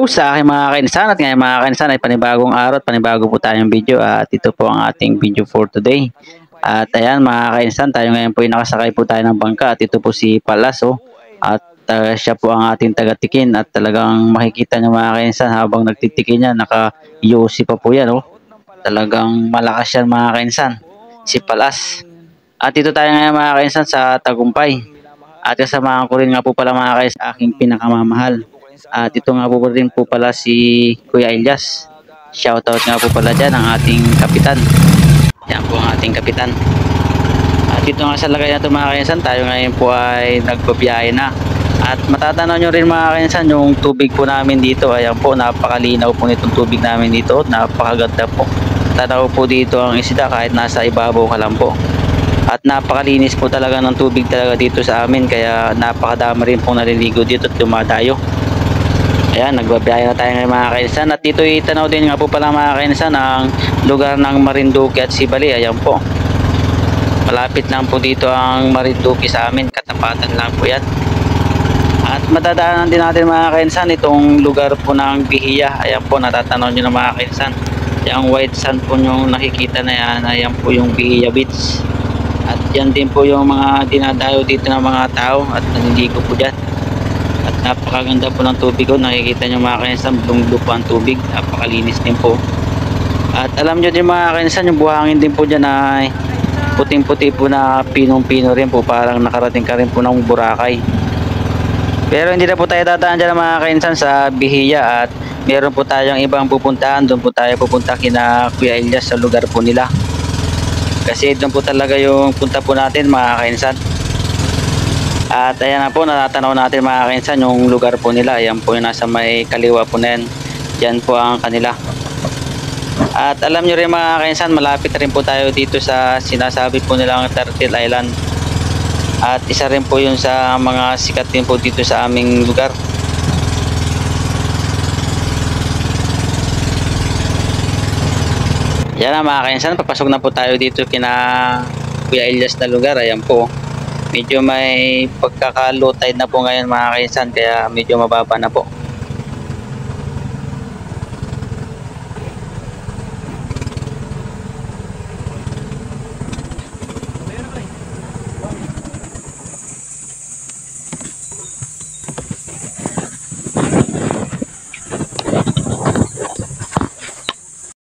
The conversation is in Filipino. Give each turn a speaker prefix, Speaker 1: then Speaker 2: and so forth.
Speaker 1: sa aking mga kainsan at ngayon mga kainsan ay panibagong araw at panibago po tayong video at ito po ang ating video for today. At ayan mga kainsan, tayo ngayon po ay nakasakay po tayo ng bangka at ito po si Palaso at siya po ang ating taga-tikin at talagang makikita nyo mga kainsan habang nagtitikin niya, naka-UC pa po yan oh. Talagang malakas yan mga kainsan, si Palas. At ito tayo ngayon mga kainsan sa Tagumpay at kasamahan ko rin nga po pala mga kainsan aking pinakamamahal. At ito nga po rin po pala si Kuya Elias. Shoutout nga po pala dyan ang ating kapitan. Yan po ang ating kapitan. At dito nga sa lagay na ito mga kainsan, tayo ngayon po ay nagbabiyahe na. At matatanaw nyo rin mga kainsan yung tubig po namin dito. Ayan po, napakalinaw po nitong tubig namin dito. Napakaganda po. Tanaw po dito ang isda kahit nasa ibabaw ka lang po. At napakalinis po talaga ng tubig talaga dito sa amin. Kaya napakadami rin pong naliligo dito at dumadayo. Ayan, nagbabiyahe na tayo ngayon mga kainsan. At dito itanaw din nga po pala mga kainsan ang lugar ng Marinduque at Sibali. Ayan po. Malapit lang po dito ang Marinduque sa amin. Katapatan lang po yan. At matadaanan din natin mga kainsan itong lugar po ng Bihiya. Ayan po, natatanaw nyo na mga kainsan. Yung white sand po nyo nakikita na yan. Ayan po yung Bihiya Beach. At yan din po yung mga dinadayo dito ng mga tao at naniligo po dyan. At napakaganda po ng tubig ko. Nakikita nyo mga kainsan, blue po ang tubig. Napakalinis din po. At alam nyo din mga kainsan, yung buhangin din po dyan ay puting-puti po na pinong-pino rin po. Parang nakarating ka rin po ng Boracay. Pero hindi na po tayo dadaan dyan mga kainsan sa Bihiya. At meron po tayong ibang pupuntahan. Doon po tayo pupunta kina Kuya Elias sa lugar po nila. Kasi doon po talaga yung punta po natin mga kainsan. At ayan na po, natatanaw natin mga kainsan yung lugar po nila. Ayan po yung nasa may kaliwa po na yan. Diyan po ang kanila. At alam nyo rin mga kainsan, malapit rin po tayo dito sa sinasabi po nilang Turtle Island. At isa rin po yun sa mga sikat din po dito sa aming lugar. Yan na mga kainsan, papasok na po tayo dito kina Kuya Elias na lugar. Ayan po. Medyo may pagkaka-low tide na po ngayon mga kainsan, kaya medyo mababa na po.